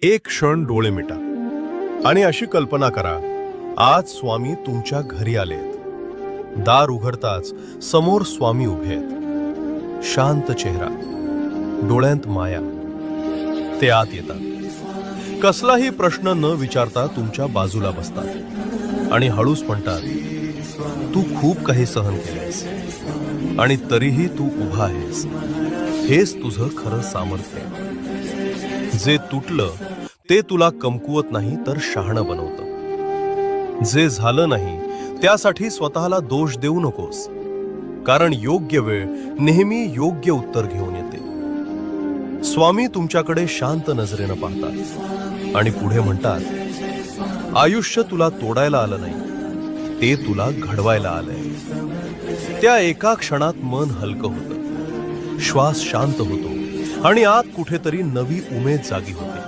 एक क्षण डोळे मिटा आणि अशी कल्पना करा, आज स्वामी तुमच्या घरी आलेत. दार उघडताच समोर स्वामी उभे आहेत. शांत चेहरा, डोळ्यांत माया. ते आत येतात. कसलाही प्रश्न न विचारता तुमच्या बाजूला बसतात आणि हळूच म्हणतात, तू खूप काही सहन केलेस आणि तरीही तू उभा आहेस. हेच तुझं खरं सामर्थ्य. जे तुटलं ते तुला कमकुवत नाही तर शहाणं बनवतं. जे झालं नाही त्यासाठी स्वतःला दोष देऊ नकोस, कारण योग्य वेळ नेहमी योग्य उत्तर घेऊन येते. स्वामी तुमच्याकडे शांत नजरेनं पाहतात आणि पुढे म्हणतात, आयुष्य तुला तोडायला आलं नाही, ते तुला घडवायला आलंय. त्या एका क्षणात मन हलकं होतं, श्वास शांत होतो आणि आत कुठेतरी नवी उमेद जागी होते.